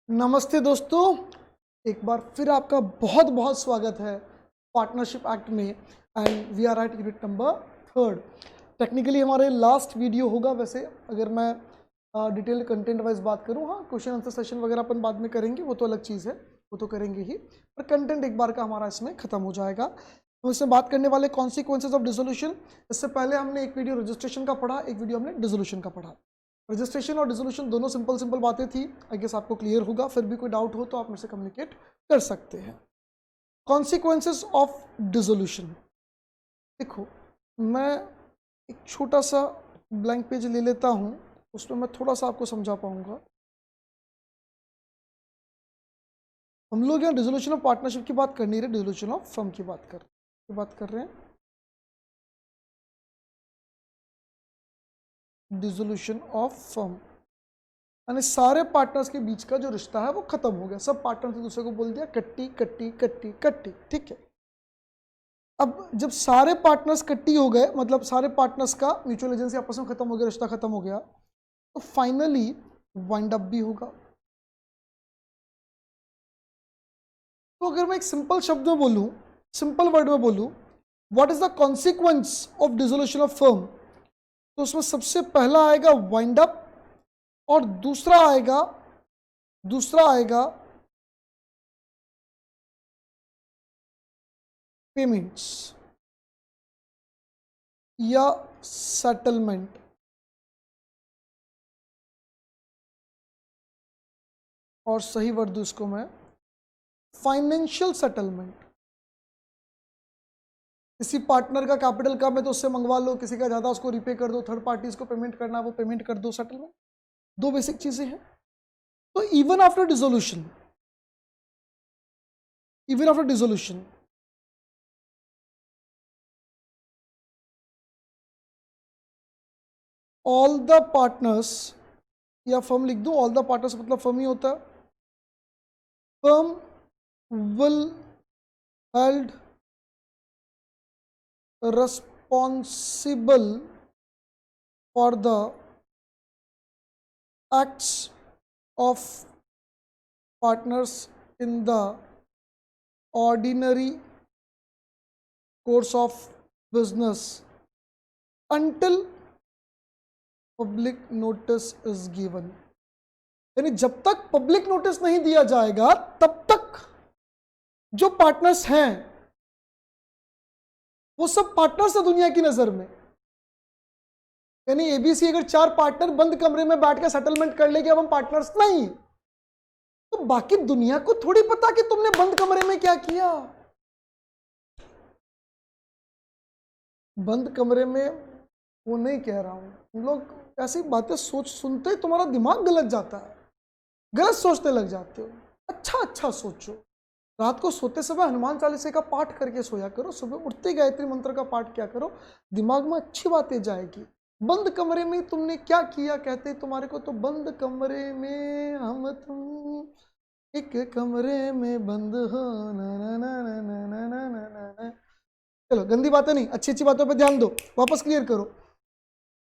नमस्ते दोस्तों, एक बार फिर आपका बहुत बहुत स्वागत है पार्टनरशिप एक्ट में। And we are at unit number 3। Technically हमारे लास्ट वीडियो होगा। वैसे अगर मैं डिटेल कंटेंट वाइज बात करूँ, हाँ क्वेश्चन आंसर सेशन वगैरह अपन बाद में करेंगे, वो तो अलग चीज़ है, वो तो करेंगे ही, पर कंटेंट एक बार का हमारा इसमें ख़त्म हो जाएगा। तो इसमें बात करने वाले कॉन्सिक्वेंसेज ऑफ डिसोल्यूशन। इससे पहले हमने एक वीडियो रजिस्ट्रेशन का पढ़ा, एक वीडियो हमने डिसोल्यूशन का पढ़ा। रजिस्ट्रेशन और डिसोल्यूशन दोनों सिंपल सिंपल बातें थी। आई गेस आपको क्लियर होगा। फिर भी कोई डाउट हो तो आप मेरे से कम्युनिकेट कर सकते हैं। Consequences of dissolution. देखो, मैं एक छोटा सा ब्लैंक पेज ले लेता हूं, उसमें मैं थोड़ा सा आपको समझा पाऊंगा। हम लोग यहाँ डिसोल्यूशन ऑफ पार्टनरशिप की बात कर नहीं रहे, डिसोल्यूशन ऑफ फर्म की बात कर रहे हैं। डिसोल्यूशन ऑफ फर्म यानी सारे पार्टनर्स के बीच का जो रिश्ता है वो खत्म हो गया। सब पार्टनर्स ने दूसरे को बोल दिया कट्टी कट्टी कट्टी कट्टी, ठीक है। अब जब सारे पार्टनर्स कट्टी हो गए, मतलब सारे पार्टनर्स का म्यूचुअल एजेंसी आपस में खत्म हो गया, रिश्ता खत्म हो गया, तो फाइनली वाइंड अप भी होगा। तो अगर मैं एक सिंपल शब्द में बोलूं, सिंपल वर्ड में बोलूं, what is the consequence of dissolution of firm, तो उसमें सबसे पहला आएगा वाइंड अप और दूसरा आएगा पेमेंट्स या सेटलमेंट। और सही वर्ड दूं इसको मैं, फाइनेंशियल सेटलमेंट। किसी पार्टनर का कैपिटल कम है तो उससे मंगवा लो, किसी का ज्यादा उसको रिपे कर दो, थर्ड पार्टीज को पेमेंट करना है वो पेमेंट कर दो, सेटलमेंट। दो बेसिक चीजें हैं। तो even after dissolution all the partners, या फर्म लिख दो, ऑल द पार्टनर्स मतलब फर्म ही होता है, firm will held responsible for the acts of partners in the ordinary course of business until public notice is given। यानी जब तक public notice नहीं दिया जाएगा तब तक जो पार्टनर्स हैं वो सब पार्टनर्स है दुनिया की नजर में। यानी एबीसी अगर 4 पार्टनर बंद कमरे में बैठ के सेटलमेंट कर ले कि अब हम पार्टनर्स नहीं, तो बाकी दुनिया को थोड़ी पता कि तुमने बंद कमरे में क्या किया। बंद कमरे में वो नहीं कह रहा हूं, तुम लोग ऐसी बातें सुनते ही तुम्हारा दिमाग गलत जाता है, गलत सोचने लग जाते हो। अच्छा सोचो। रात को सोते समय हनुमान चालीसा का पाठ करके सोया करो, सुबह उठते गायत्री मंत्र का पाठ किया करो, दिमाग में अच्छी बातें जाएगी। बंद कमरे में तुमने क्या किया कहते तुम्हारे को, तो बंद कमरे में हम तुम एक कमरे में बंद हो ना ना ना ना ना ना ना ना ना। चलो गंदी बातें नहीं, अच्छी अच्छी बातों पे ध्यान दो। वापस क्लियर करो।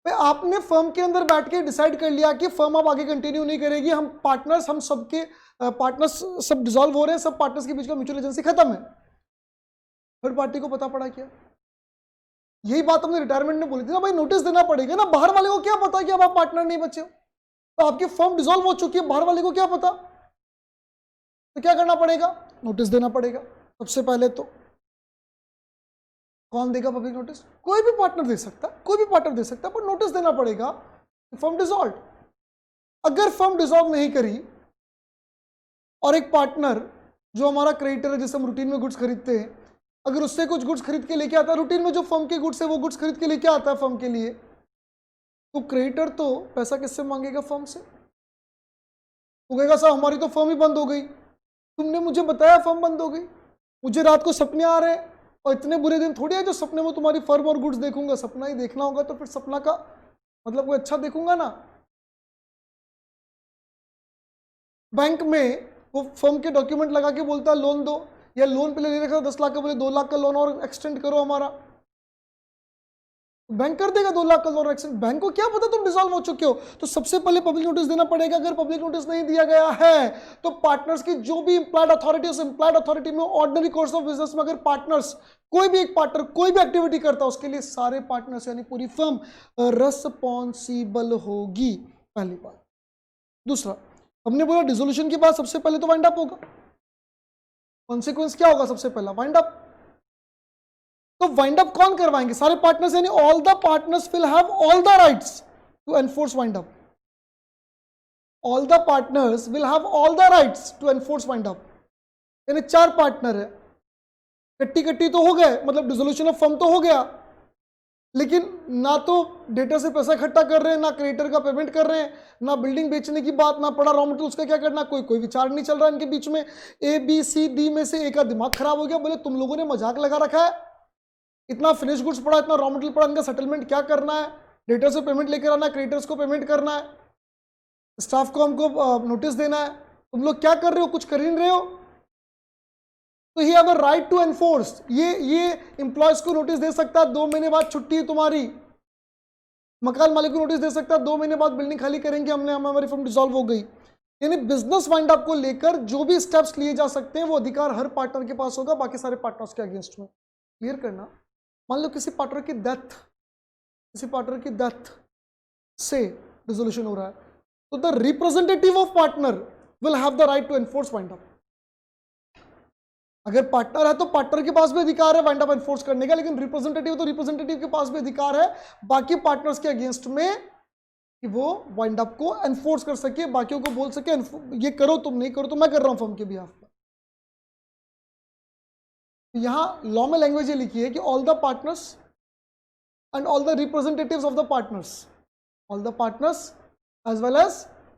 भाई आपने फर्म के अंदर बैठ के डिसाइड कर लिया कि फर्म अब आगे कंटिन्यू नहीं करेगी, हम पार्टनर्स, हम सबके पार्टनर्स सब डिसॉल्व हो रहे हैं, सब पार्टनर्स के बीच का म्यूचुअल एजेंसी खत्म है। थर्ड पार्टी को पता पड़ा क्या? यही बात हमने रिटायरमेंट में बोली थी ना भाई, नोटिस देना पड़ेगा ना। बाहर वाले को क्या पता कि अब आप पार्टनर नहीं बचे हो, तो आपकी फर्म डिसॉल्व हो चुकी है, बाहर वाले को क्या पता? तो क्या करना पड़ेगा? नोटिस देना पड़ेगा सबसे पहले। तो कौन देगा पब्लिक नोटिस? कोई भी पार्टनर दे सकता है, कोई भी पार्टनर दे सकता है, पर नोटिस देना पड़ेगा कि फर्म डिसॉल्व। अगर फर्म डिसॉल्व नहीं करी और एक पार्टनर जो हमारा क्रेडिटर है, जिससे हम रूटीन में गुड्स खरीदते हैं, अगर उससे कुछ गुड्स खरीद के लेके आता है, रूटीन में जो फर्म के गुड्स है वो गुड्स खरीद के लेके आता है फर्म के लिए, तो क्रेडिटर तो पैसा किससे मांगेगा? फर्म से। वो कहेगा साहब हमारी तो फर्म ही बंद हो गई, तुमने मुझे बताया फर्म बंद हो गई, मुझे रात को सपने आ रहे हैं, और इतने बुरे दिन थोड़ी है जो सपने में तुम्हारी फर्म और गुड्स देखूंगा। सपना ही देखना होगा तो फिर सपना का मतलब कोई अच्छा देखूंगा ना। बैंक में वो फर्म के डॉक्यूमेंट लगा के बोलता है लोन दो, या लोन पे ले रखा 10 लाख का, बोले 2 लाख का लोन और एक्सटेंड करो हमारा, बैंक कर देगा 2 लाख का लोन एक्सटेंड। बैंक को क्या पता तुम डिसॉल्व हो चुके हो? तो सबसे पहले पब्लिक नोटिस देना पड़ेगा। अगर पब्लिक नोटिस नहीं दिया गया है तो पार्टनर्स की जो भी इंप्लाइड अथॉरिटी, उस इंप्लाइड अथॉरिटी में ऑर्डिनरी कोर्स ऑफ बिजनेस में अगर पार्टनर्स कोई भी एक पार्टनर कोई भी एक्टिविटी करता है उसके लिए सारे पार्टनर्स यानी पूरी फर्म रिस्पॉन्सिबल होगी, पहली बात। दूसरा, हमने बोला डिसोल्यूशन के बाद सबसे पहले तो वाइंड अप होगा। कॉन्सिक्वेंस क्या होगा? सबसे पहला वाइंड अप। तो वाइंड अप कौन करवाएंगे? सारे पार्टनर्स, यानी all the partners will have all the rights to enforce wind up. All the partners will have all the rights to enforce wind up. यानी 4 पार्टनर है, कट्टी तो हो गए, मतलब डिसोल्यूशन ऑफ फर्म तो हो गया, लेकिन ना तो डेटर से पैसा इकट्ठा कर रहे हैं, ना क्रेडिटर का पेमेंट कर रहे हैं, ना बिल्डिंग बेचने की बात, ना पड़ा रॉ मटेरियल उसका क्या करना, कोई विचार नहीं चल रहा है इनके बीच में। ए बी सी डी में से एक का दिमाग खराब हो गया, बोले तुम लोगों ने मजाक लगा रखा है, इतना फिनिश गुड्स पड़ा, इतना रॉ मटेरियल पड़ा, इनका सेटलमेंट क्या करना है, डेटर से पेमेंट लेकर आना है, क्रेडिटर्स को पेमेंट करना है, स्टाफ को हमको नोटिस देना है, तुम लोग क्या कर रहे हो? कुछ कर ही नहीं रहे हो। तो he have a right to enforce. ये एम्प्लॉयज को नोटिस दे सकता है 2 महीने बाद छुट्टी है तुम्हारी, मकान मालिक को नोटिस दे सकता है 2 महीने बाद बिल्डिंग खाली करेंगे, हमारी फर्म डिसॉल्व हो गई। यानी बिजनेस वाइंड अप को लेकर जो भी स्टेप्स लिए जा सकते हैं वो अधिकार हर पार्टनर के पास होगा, बाकी सारे पार्टनर्स के अगेंस्ट में। क्लियर करना। मान लो किसी पार्टनर की डेथ से डिसोल्यूशन हो रहा है, तो the representative of partner will have the right to enforce wind up. अगर पार्टनर है तो पार्टनर के पास भी अधिकार है वाइंड अप एनफोर्स करने का, लेकिन रिप्रेजेंटेटिव तो रिप्रेजेंटेटिव के पास भी अधिकार है बाकी पार्टनर्स के अगेंस्ट में कि वो वाइंड अप को एनफोर्स कर सके, बाकियों को बोल सके ये करो, तुम नहीं करो तो मैं कर रहा हूं फर्म के बिहाफ पर। यहां लॉ में लैंग्वेज ये लिखी है कि all the partners and all the representatives of the partners, all the partners as well as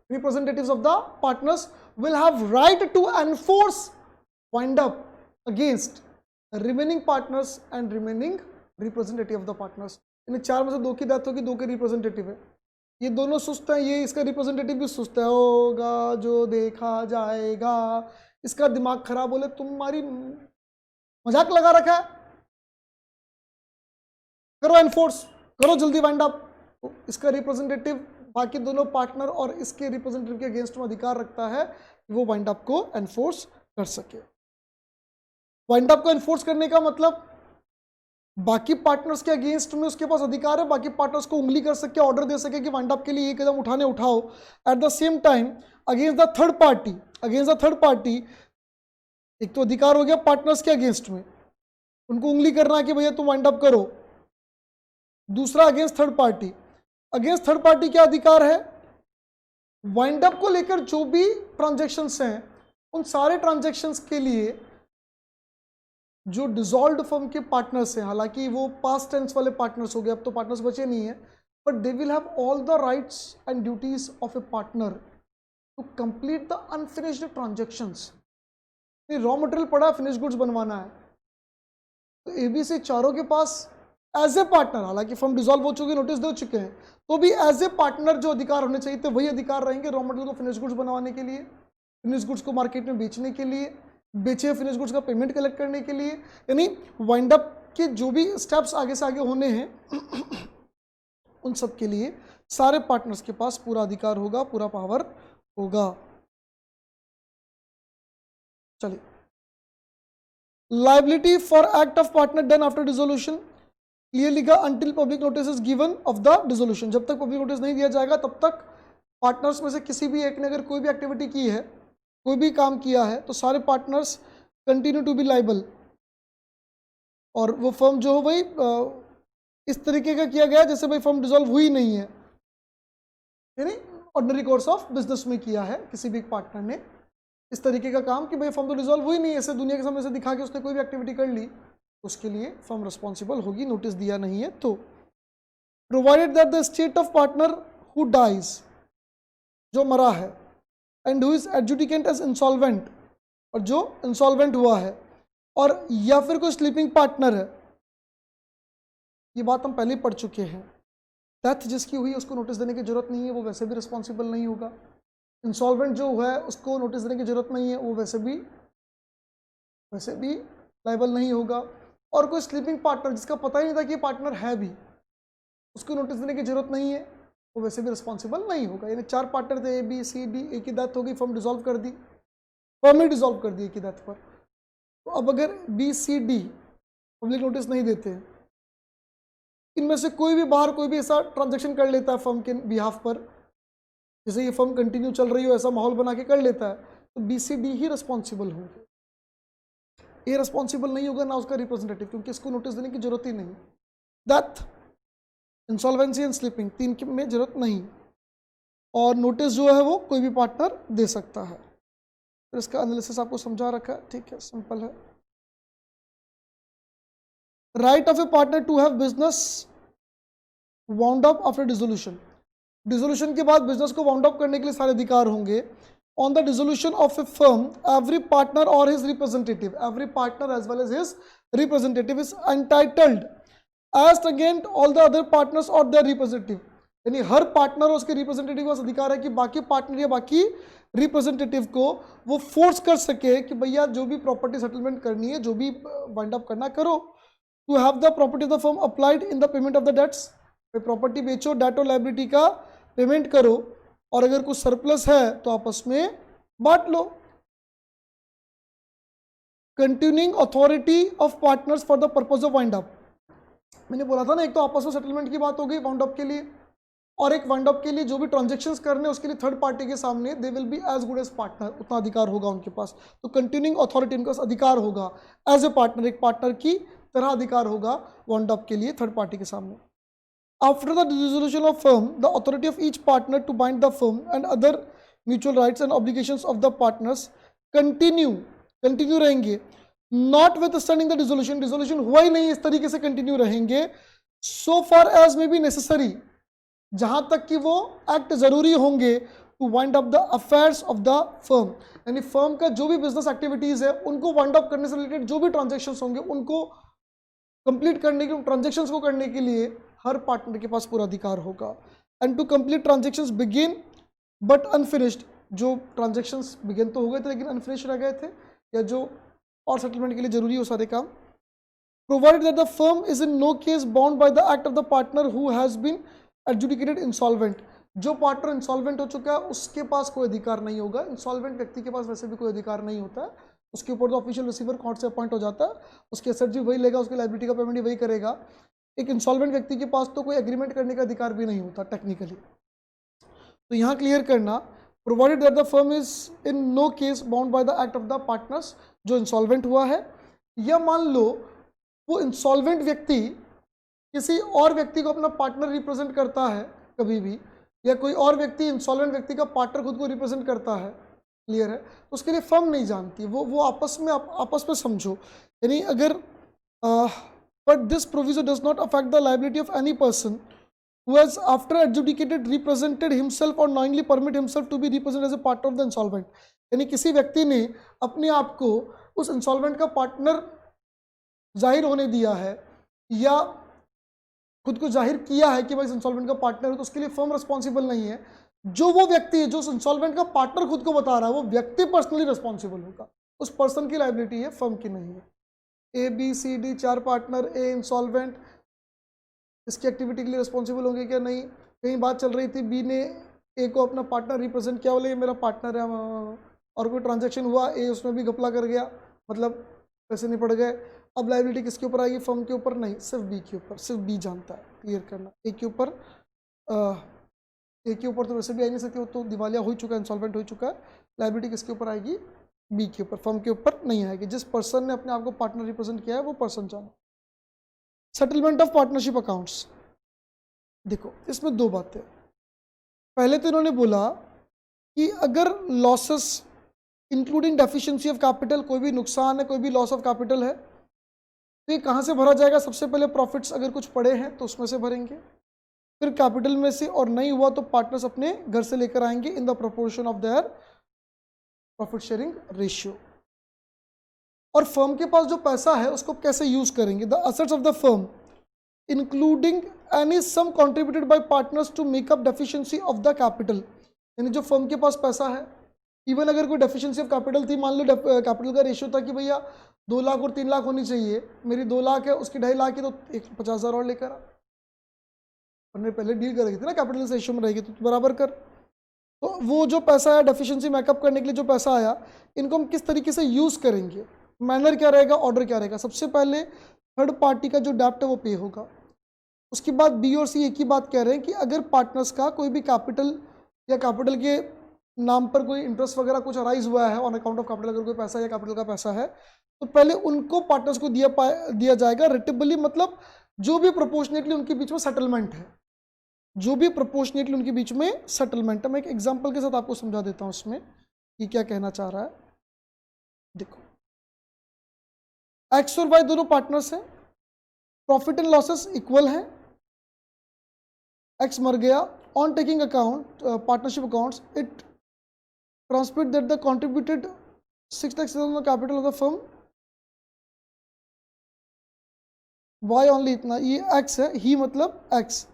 representatives of the partners will have right to enforce wind up against the remaining partners and remaining representative of the partners। इन 4 में से 2 की death होगी, 2 के representative है, ये दोनों सुस्त हैं, ये इसका रिप्रेजेंटेटिव भी सुस्त है, होगा जो देखा जाएगा। इसका दिमाग खराब, बोले तुम्हारी मजाक लगा रखा है, करो एनफोर्स, करो जल्दी वाइंड अप। तो इसका रिप्रेजेंटेटिव बाकी दोनों पार्टनर और इसके रिप्रेजेंटेटिव के अगेंस्ट में अधिकार रखता है कि वो वाइंड अप को एनफोर्स कर सके। वाइंड अप को एनफोर्स करने का मतलब बाकी पार्टनर्स के अगेंस्ट में उसके पास अधिकार है, बाकी पार्टनर्स को उंगली कर सके, ऑर्डर दे सके कि वाइंड अप के लिए ये कदम उठाओ। At the same time against the third party, एक तो अधिकार हो गया पार्टनर्स के अगेंस्ट में, उनको उंगली करना है कि भैया तुम वाइंड अप करो। दूसरा अगेंस्ट थर्ड पार्टी क्या अधिकार है? वाइंड अप को लेकर जो भी ट्रांजैक्शंस हैं उन सारे ट्रांजैक्शंस के लिए जो डिसॉल्व्ड फर्म के पार्टनर्स हैं, हालांकि वो पास्ट टेंस वाले पार्टनर्स हो गए, अब तो पार्टनर्स बचे नहीं है, but they will have all the rights and duties of a partner to complete the unfinished transactions. Raw material पड़ा है, फिनिश गुड्स बनवाना है, तो एबीसी चारों के पास एज ए पार्टनर, हालांकि फर्म डिसॉल्व हो चुकी, नोटिस दे चुके हैं, तो भी एज ए पार्टनर जो अधिकार होने चाहिए थे वही अधिकार रहेंगे रॉ मटेरियल को फिनिश गुड्स बनवाने के लिए, फिनिश गुड्स को मार्केट में बेचने के लिए, बेचे फिनिश गुड्स का पेमेंट कलेक्ट करने के लिए। यानी वाइंड अप के जो भी स्टेप्स आगे से आगे होने हैं उन सब के लिए सारे पार्टनर्स के पास पूरा अधिकार होगा, पूरा पावर होगा। चलिए, liability for act of partner done after dissolution, clearly लिखा until public notice is given of the dissolution. जब तक पब्लिक नोटिस नहीं दिया जाएगा तब तक पार्टनर्स में से किसी भी एक ने अगर कोई भी एक्टिविटी की है, कोई भी काम किया है, तो सारे partners continue to be liable. और वो फर्म जो हो भाई इस तरीके का किया गया जैसे भाई फर्म डिसॉल्व हुई नहीं है, यानी ऑर्डिनरी कोर्स ऑफ बिजनेस में किया है किसी भी पार्टनर ने इस तरीके का काम कि भाई फर्म तो डिसॉल्व हुई नहीं है, ऐसे दुनिया के सामने से दिखा के उसने कोई भी एक्टिविटी कर ली, उसके लिए फर्म रिस्पॉन्सिबल होगी, नोटिस दिया नहीं है तो। Provided that the state of partner who dies, जो मरा है, and who is adjudicant as insolvent, और जो इंसॉल्वेंट हुआ है, और या फिर कोई स्लीपिंग पार्टनर है, ये बात हम पहले ही पढ़ चुके हैं। डेथ जिसकी हुई उसको नोटिस देने की जरूरत नहीं है, वो वैसे भी रिस्पॉन्सिबल नहीं होगा। इंसॉल्वेंट जो हुआ है उसको नोटिस देने की जरूरत नहीं है, वो वैसे भी लायबल नहीं होगा। और कोई स्लीपिंग पार्टनर जिसका पता ही नहीं था कि पार्टनर है भी, उसको नोटिस देने की जरूरत नहीं है, वो वैसे भी रिस्पॉन्सिबल नहीं होगा। यानी 4 पार्टनर थे, ए बी सी डी, एक ही डेथ होगी, फर्म डिसॉल्व कर दी, फर्म ही डिसॉल्व कर दी कि डेथ पर। तो अब अगर B C D public notice नहीं देते, इनमें से कोई भी बाहर कोई भी ऐसा ट्रांजैक्शन कर लेता है फर्म के बिहाफ पर, जैसे ये फर्म कंटिन्यू चल रही हो ऐसा माहौल बना के कर लेता है, तो बी सी डी ही रिस्पॉन्सिबल होंगे। ये रिस्पॉन्सिबल नहीं होगा ना उसका रिप्रेजेंटेटिव, क्योंकि इसको नोटिस देने की जरूरत ही नहीं। दैट इंसॉल्वेंसी एंड स्लिपिंग, तीन की में जरूरत नहीं, और नोटिस जो है वो कोई भी पार्टनर दे सकता है। तो इसका एनालिसिस आपको समझा रखा है, ठीक है, सिंपल है। Right of a partner to have business wound up after dissolution, dissolution के बाद बिजनेस को वाउंड अप करने के लिए सारे अधिकार होंगे। On the dissolution of a firm every partner और his representative, every partner as well as his representative is entitled as against all the other partners और देयर रिप्रेजेंटेटिव, यानी हर पार्टनर और उसके रिप्रेजेंटेटिव का अधिकार है कि बाकी पार्टनर या बाकी रिप्रेजेंटेटिव को वो फोर्स कर सके कि भैया जो भी प्रॉपर्टी सेटलमेंट करनी है, जो भी वाइंड अप करना करो। To have the property of the firm applied in the payment of the debts, property बेचो, डेट और लायबिलिटी का पेमेंट करो, और अगर कुछ सरप्लस है तो आपस में बांट लो। Continuing authority of partners for the purpose of wind up, मैंने बोला था ना, एक तो आपस में सेटलमेंट की बात हो गई वाउंड अप के लिए, और एक वाइंड अप के लिए जो भी ट्रांजैक्शंस करने उसके लिए थर्ड पार्टी के सामने they will be as good as partner, उतना अधिकार होगा उनके पास। तो कंटिन्यूइंग अथॉरिटी, उनका अधिकार होगा एज ए पार्टनर, एक पार्टनर की तरह अधिकार होगा वाउंड अप के लिए थर्ड पार्टी के सामने। After the dissolution of firm the authority of each partner to bind the firm and other mutual rights and obligations of the partners continue रहेंगे, notwithstanding the dissolution, dissolution हुआ ही नहीं, इस तरीके से continue रहेंगे। So far as may be necessary, जहां तक कि वो एक्ट जरूरी होंगे, to wind up the affairs of the firm, यानी फर्म का जो भी बिजनेस एक्टिविटीज है उनको वाइंड अप करने से रिलेटेड जो भी ट्रांजैक्शंस होंगे उनको कंप्लीट करने के, ट्रांजैक्शंस को करने के लिए हर पार्टनर के पास पूरा अधिकार होगा। And to complete transactions begin but unfinished, जो ट्रांजैक्शंस बिगिन तो हो गए थे लेकिन अनफिनिश्ड रह गए थे, या जो और सेटलमेंट के लिए जरूरी हो सारे काम, provided that the firm is in no case bound by the act of the partner who has been adjudicated insolvent, जो पार्टनर इंसॉल्वेंट हो चुका है उसके पास कोई अधिकार नहीं होगा। इंसॉल्वेंट व्यक्ति के पास वैसे भी कोई अधिकार नहीं होता है, उसके ऊपर तो ऑफिशियल रिसीवर कोर्ट से अपॉइंट हो जाता है, उसके एसेट भी वही लेगा, उसकी लायबिलिटी का पेमेंट भी वही करेगा। एक इंसॉल्वेंट व्यक्ति के पास तो कोई एग्रीमेंट करने का अधिकार भी नहीं होता टेक्निकली। तो यहाँ क्लियर करना, provided that the firm is in no case bound by the act of the partners, जो इंसॉल्वेंट हुआ है, या मान लो वो इंसॉल्वेंट व्यक्ति किसी और व्यक्ति को अपना पार्टनर रिप्रेजेंट करता है कभी भी, या कोई और व्यक्ति इंसॉल्वेंट व्यक्ति का पार्टनर खुद को रिप्रेजेंट करता है, क्लियर है, तो उसके लिए फर्म नहीं जानती, वो आपस में समझो, यानी अगर but this provision does not affect the liability of any person who has after adjudicated represented himself or knowingly permit himself to be represented as a partner of the insolvent, यानी किसी व्यक्ति ने अपने आप को उस इंसॉल्वेंट का partner जाहिर होने दिया है या खुद को जाहिर किया है कि भाई इंसॉल्वेंट का पार्टनर है, तो उसके लिए फर्म रिस्पॉन्सिबल नहीं है। जो वो व्यक्ति है जो इंसॉल्वेंट का पार्टनर खुद को बता रहा है, वो व्यक्ति पर्सनली रिस्पॉन्सिबल होगा, उस पर्सन की लायबिलिटी है, फर्म की नहीं है। A B C D 4 partner, A insolvent, इसकी एक्टिविटी के लिए रिस्पॉन्सिबल होंगे क्या? नहीं। कहीं बात चल रही थी, बी ने ए को अपना पार्टनर रिप्रेजेंट किया, बोले ये मेरा पार्टनर है, और कोई ट्रांजैक्शन हुआ, ए उसमें भी घपला कर गया, मतलब पैसे नहीं पड़ गए, अब लायबिलिटी किसके ऊपर आएगी? फर्म के ऊपर नहीं, सिर्फ बी के ऊपर, सिर्फ बी जानता है, क्लियर करना। ए के ऊपर तो वैसे भी आ नहीं सकती, वो तो दिवालिया हो चुका है, इंसॉल्वेंट हो चुका है, लायबिलिटी किसके ऊपर आएगी? बी के ऊपर, फर्म के ऊपर नहीं आएगी। जिस पर्सन ने अपने आप को पार्टनर रिप्रेजेंट किया है वो पर्सन जाना। सेटलमेंट ऑफ पार्टनरशिप अकाउंट्स, देखो इसमें दो बातें। पहले तो इन्होंने बोला कि अगर losses including deficiency of capital, कोई भी नुकसान है, कोई भी लॉस ऑफ कैपिटल है, तो ये कहाँ से भरा जाएगा? सबसे पहले प्रॉफिट्स अगर कुछ पड़े हैं तो उसमें से भरेंगे, फिर कैपिटल में से, और नहीं हुआ तो पार्टनर्स अपने घर से लेकर आएंगे in the proportion of their profit sharing ratio. और फर्म के पास जो पैसा है उसको कैसे यूज करेंगे? The assets of the firm including any sum contributed by partners to make up deficiency of the capital, यानी जो फर्म के पास पैसा है, इवन अगर कोई डेफिशिएंसी ऑफ कैपिटल थी, मान लो कैपिटल का रेशियो था कि भैया 2 लाख और 3 लाख होनी चाहिए, मेरी 2 लाख है, उसकी 2.5 लाख है, तो 50,000 और लेकर आ, हमने पहले डील कर रही थी ना, कैपिटल रेशियो में रहेगी तो बराबर कर। तो वो जो पैसा आया डेफिशिएंसी मेकअप करने के लिए जो पैसा आया, इनको हम किस तरीके से यूज़ करेंगे, मैनर क्या रहेगा, ऑर्डर क्या रहेगा। सबसे पहले थर्ड पार्टी का जो डेप्ट है वो पे होगा। उसके बाद बी और सी एक ही बात कह रहे हैं कि अगर पार्टनर्स का कोई भी कैपिटल या कैपिटल के नाम पर कोई इंटरेस्ट वगैरह कुछ अराइज हुआ है ऑन अकाउंट ऑफ कैपिटल, अगर कोई पैसा या कैपिटल का पैसा है, तो पहले उनको पार्टनर्स को दिया जाएगा रेटिबली, मतलब जो भी प्रोपोर्शनेटली उनके बीच में सेटलमेंट है, जो भी प्रोपोर्शनेटली उनके बीच में सेटलमेंट है। मैं एक एग्जांपल के साथ आपको समझा देता हूं इसमें कि क्या कहना चाह रहा है। देखो, एक्स और वाई दोनों पार्टनर्स हैं, प्रॉफिट एंड लॉसेस इक्वल हैं, एक्स मर गया, on taking account partnership accounts it transmit that the contributed 6 lakhs on the capital of the firm, Y only इतना, ये एक्स है, ही मतलब एक्स,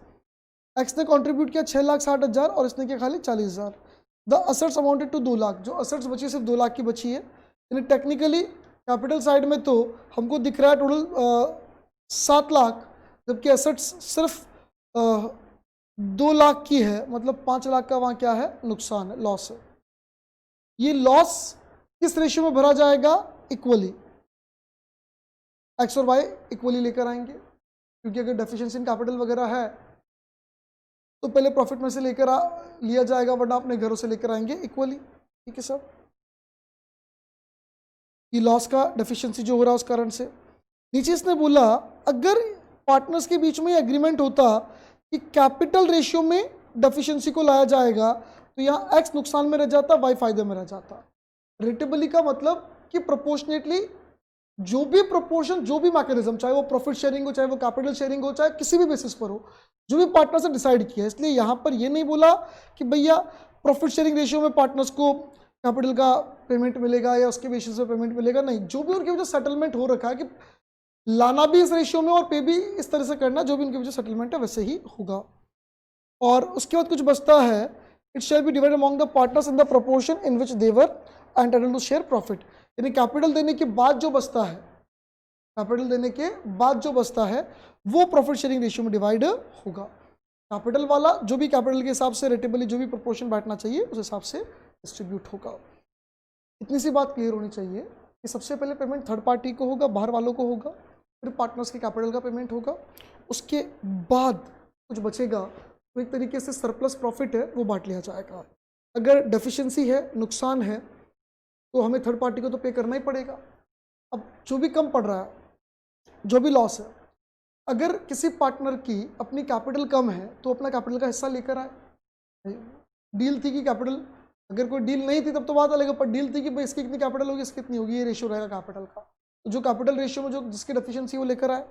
एक्स ने कंट्रीब्यूट किया 6,60,000 और इसने किया खाली 40,000। The assets amounted to 2 lakh, जो असेट्स बची सिर्फ 2 लाख की बची है। यानी टेक्निकली कैपिटल साइड में तो हमको दिख रहा है टोटल 7 लाख, जबकि असेट्स सिर्फ 2 लाख की है, मतलब 5 लाख का वहाँ क्या है, नुकसान है, लॉस है। ये लॉस किस रेशियो में भरा जाएगा, इक्वली, एक्स और वाई इक्वली लेकर आएंगे, क्योंकि अगर डेफिशिएंसी इन कैपिटल वगैरह है तो पहले प्रॉफिट में से लेकर लिया जाएगा, वरना अपने घरों से लेकर आएंगे इक्वली। ठीक है सर, ये लॉस का डेफिशिएंसी जो हो रहा है उस कारण से। नीचे इसने बोला अगर पार्टनर्स के बीच में एग्रीमेंट होता कि कैपिटल रेशियो में डेफिशिएंसी को लाया जाएगा, तो यहाँ एक्स नुकसान में रह जाता, वाई फायदे में रह जाता। रेटेबली का मतलब कि प्रोपोर्शनेटली जो भी प्रोपोर्शन, जो भी मैकेनिज्म, चाहे वो प्रॉफिट शेयरिंग हो, चाहे वो कैपिटल शेयरिंग हो, चाहे किसी भी बेसिस पर हो, जो भी पार्टनर्स ने डिसाइड किया। इसलिए यहाँ पर ये नहीं बोला कि भैया प्रॉफिट शेयरिंग रेशियो में पार्टनर्स को कैपिटल का पेमेंट मिलेगा या उसके बेसिस पे पेमेंट मिलेगा, नहीं, जो भी उनके वजह सेटलमेंट हो रखा है कि लाना भी इस रेशियो में और पे भी इस तरह से करना, जो भी उनके वजह सेटलमेंट है वैसे ही होगा। और उसके बाद कुछ बचता है, it shall be divided among the partners in the proportion in which they were entitled to share profit. यानी कैपिटल देने के बाद जो बचता है, कैपिटल देने के बाद जो बचता है वो प्रॉफिट शेयरिंग रेशियो में डिवाइड होगा। कैपिटल वाला जो भी कैपिटल के हिसाब से रेटेबली जो भी प्रोपोर्शन बांटना चाहिए उस हिसाब से डिस्ट्रीब्यूट होगा। इतनी सी बात क्लियर होनी चाहिए कि सबसे पहले पेमेंट थर्ड पार्टी को होगा, बाहर वालों को होगा, फिर पार्टनर्स के कैपिटल का पेमेंट होगा, उसके बाद कुछ बचेगा तो एक तरीके से सरप्लस प्रॉफिट है वो बांट लिया जाएगा। अगर डेफिशिएंसी है, नुकसान है, तो हमें थर्ड पार्टी को तो पे करना ही पड़ेगा। अब जो भी कम पड़ रहा है, जो भी लॉस है, अगर किसी पार्टनर की अपनी कैपिटल कम है तो अपना कैपिटल का हिस्सा लेकर आए। डील थी कि कैपिटल, अगर कोई डील नहीं थी तब तो बात अलग है, पर डील थी कि भाई इसकी कितनी कैपिटल होगी, इसकी कितनी होगी, ये रेशियो रहेगा कैपिटल का। तो जो कैपिटल रेशियो में जो जिसकी डेफिशिएंसी वो लेकर आए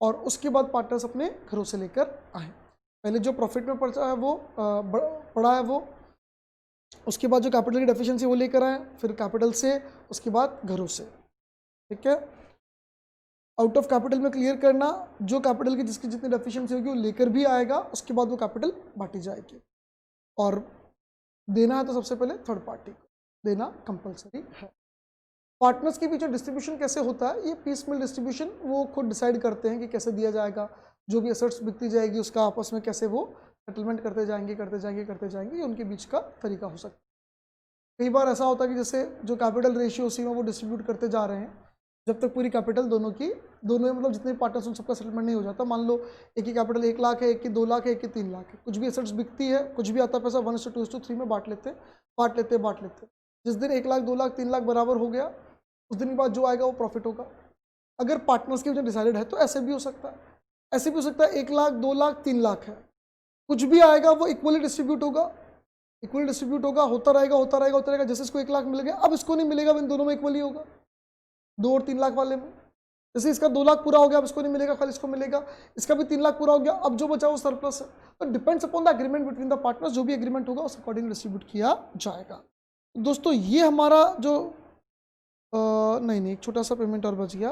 और उसके बाद पार्टनर्स अपने घरों से लेकर आए। पहले जो प्रॉफिट में पड़ा है वो पड़ा है वो, उसके बाद जो कैपिटल की डेफिशिएंसी वो लेकर आए, फिर कैपिटल से, उसके बाद घरों से। ठीक है, आउट ऑफ कैपिटल में क्लियर करना, जो कैपिटल की जिसकी जितनी डेफिशिएंसी होगी वो लेकर भी आएगा, उसके बाद वो कैपिटल बांटी जाएगी। और देना है तो सबसे पहले थर्ड पार्टी को देना कंपलसरी है। पार्टनर्स के बीच डिस्ट्रीब्यूशन कैसे होता है, ये पीस मिल डिस्ट्रीब्यूशन वो खुद डिसाइड करते हैं कि कैसे दिया जाएगा। जो भी एसेट्स बिकती जाएगी उसका आपस में कैसे वो सेटलमेंट करते जाएंगे, ये उनके बीच का तरीका हो सकता है। कई बार ऐसा होता है कि जैसे जो कैपिटल रेशियो उसी में वो डिस्ट्रीब्यूट करते जा रहे हैं, जब तक पूरी कैपिटल दोनों मतलब जितने पार्टनर्स उन सबका सेटलमेंट नहीं हो जाता। मान लो एक की कैपिटल 1 लाख है, एक की 2 लाख है, एक की 3 लाख है, कुछ भी एसेट्स बिकती है, कुछ भी आता है पैसा 1:2:3 में बांट लेते। जिस दिन 1 लाख 2 लाख 3 लाख बराबर हो गया, उस दिन के बाद जो आएगा वो प्रॉफिट होगा। अगर पार्टनर्स की वजह डिसाइडेड है तो ऐसे भी हो सकता है, 1 लाख 2 लाख 3 लाख है, कुछ भी आएगा वो इक्वली डिस्ट्रीब्यूट होगा, होता रहेगा। जैसे इसको 1 लाख मिल गया, अब इसको नहीं मिलेगा, इन दोनों में इक्वली होगा, 2 और 3 लाख वाले में। जैसे इसका 2 लाख पूरा हो गया, अब इसको नहीं मिलेगा, खाली इसको मिलेगा। इसका भी 3 लाख पूरा हो गया, अब जो बचा वो सरप्लस है। तो depends upon the agreement between the partners, जो भी एग्रीमेंट होगा उस अकॉर्डिंग डिस्ट्रीब्यूट किया जाएगा। दोस्तों ये हमारा जो नहीं, एक छोटा सा पेमेंट और बच गया,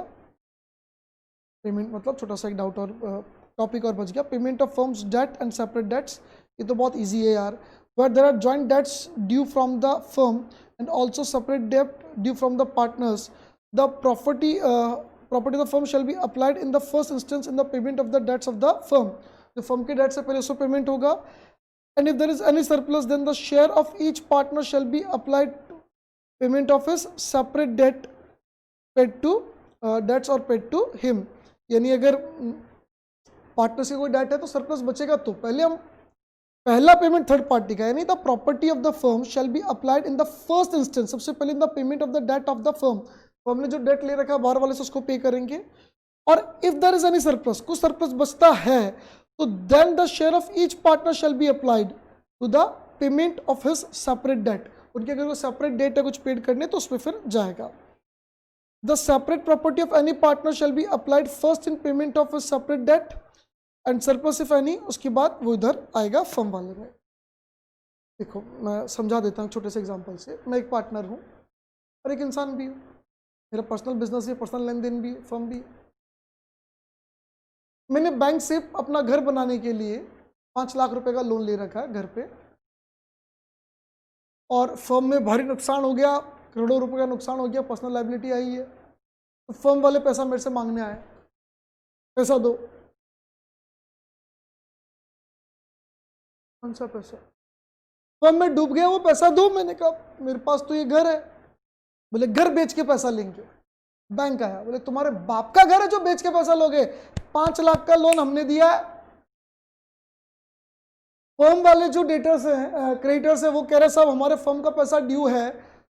पेमेंट मतलब छोटा सा एक डाउट और टॉपिक और बच गया, payment of firm's debt and separate debts. ये तो बहुत ईजी है यार। Where there are joint debts due from the firm and also separate debt due from the partners, the property of the firm shall be applied in the first instance in the payment of the debts of the firm। जो firm के date से पहले उसको payment होगा, and if there is any surplus then the share of each partner shall be applied to payment of his separate debt paid to debts or paid to him। यानी अगर partner से कोई date है तो surplus बचेगा तो पहला payment third party का, यानी the property of the firm shall be applied in the first instance, सबसे पहले in the payment of the debt of the firm ने जो डेट ले रखा है बाहर वाले से उसको पे करेंगे। और if there is any surplus, कुछ सरप्लस बचता है तो then the share of each partner shall be applied to the payment of his separate debt. उनके अगर वो सेपरेट डेट है कुछ पेड करने तो उसमें फिर जाएगा। The separate property of any partner shall be applied first in payment of his separate debt and surplus if any, उसके बाद वो इधर आएगा फर्म वाले में। देखो मैं समझा देता हूँ छोटे से एग्जांपल से। मैं एक पार्टनर हूँ और एक इंसान भी हूँ, मेरा पर्सनल बिजनेस है, पर्सनल लेन देन भी, फर्म भी। मैंने बैंक से अपना घर बनाने के लिए 5 लाख रुपए का लोन ले रखा है घर पे, और फर्म में भारी नुकसान हो गया, करोड़ों रुपए का नुकसान हो गया, पर्सनल लायबिलिटी आई है, तो फर्म वाले पैसा मेरे से मांगने आए, पैसा दो। कौन सा पैसा? फर्म में डूब गया वो पैसा दो। मैंने कहा मेरे पास तो ये घर है। बोले घर बेच के पैसा लेंगे। बैंक आया, बोले तुम्हारे बाप का घर है जो बेच के पैसा लोगे? 5 लाख का लोन हमने दिया है। फर्म वाले जो डेटर्स हैं, क्रेडिटर्स है, वो कह रहे साहब हमारे फर्म का पैसा ड्यू है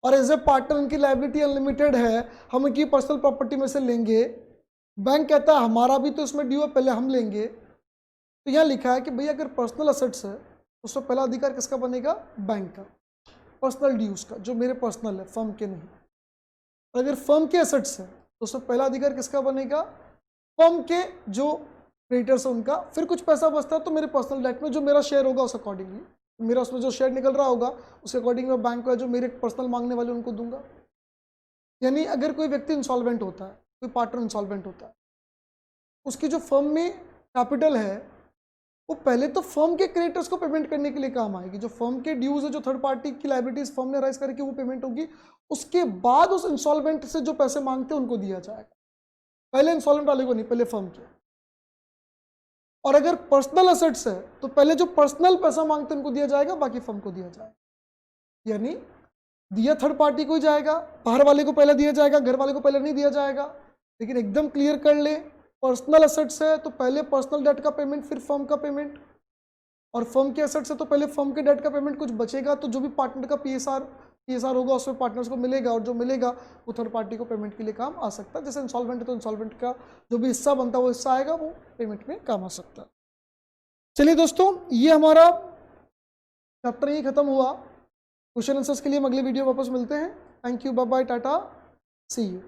और एज ए पार्टनर उनकी लायबिलिटी अनलिमिटेड है, हम उनकी पर्सनल प्रॉपर्टी में से लेंगे। बैंक कहता है हमारा भी तो इसमें ड्यू है, पहले हम लेंगे। तो यहाँ लिखा है कि भैया अगर पर्सनल असेट्स है तो उसमें पहला अधिकार किसका बनेगा? बैंक का, पर्सनल ड्यूज का, जो मेरे पर्सनल है, फर्म के नहीं। और अगर फर्म के एसेट्स है तो उसमें पहला अधिकार किसका बनेगा? फर्म के जो क्रेडिटर्स है उनका। फिर कुछ पैसा बचता है तो मेरे पर्सनल डेट में जो मेरा शेयर होगा उस अकॉर्डिंगली, मेरा उसमें जो शेयर निकल रहा होगा उसके अकॉर्डिंग मैं बैंक को जो मेरे पर्सनल मांगने वाले उनको दूंगा। यानी अगर कोई व्यक्ति इंसॉल्वेंट होता है, कोई पार्टनर इंसॉल्वेंट होता है, उसकी जो फर्म में कैपिटल है वो पहले तो फर्म के क्रेडिटर्स को पेमेंट करने के लिए काम आएगी। जो फर्म के ड्यूज है, जो थर्ड पार्टी की लायबिलिटीज फर्म ने राइज करके वो पेमेंट होगी। उसके बाद उस इंसॉल्वेंट से जो पैसे मांगते हैं उनको दिया जाएगा, पहले इंसॉल्वेंट वाले को नहीं, पहले फर्म के। और अगर पर्सनल एसेट्स है तो पहले जो पर्सनल पैसा मांगते हैं उनको दिया जाएगा, बाकी फर्म को दिया जाएगा। यानी दिया थर्ड पार्टी को ही जाएगा, बाहर वाले को पहले दिया जाएगा, घर वाले को पहले नहीं दिया जाएगा। लेकिन एकदम क्लियर कर ले, पर्सनल एसेट्स है तो पहले पर्सनल डेट का पेमेंट, फिर फर्म का पेमेंट। और फर्म के एसेट्स है तो पहले फर्म के डेट का पेमेंट। कुछ बचेगा तो जो भी पार्टनर का पीएसआर होगा उसमें पार्टनर्स को मिलेगा, और जो मिलेगा वो थर्ड पार्टी को पेमेंट के लिए काम आ सकता है। जैसे इंसॉल्वेंट है तो इंसॉल्वेंट का जो भी हिस्सा बनता है वो हिस्सा आएगा, वो पेमेंट में काम आ सकता है। चलिए दोस्तों, ये हमारा चैप्टर ही खत्म हुआ। क्वेश्चन आंसर्स के लिए हम अगले वीडियो वापस मिलते हैं। Thank you, bye bye, tata, see you.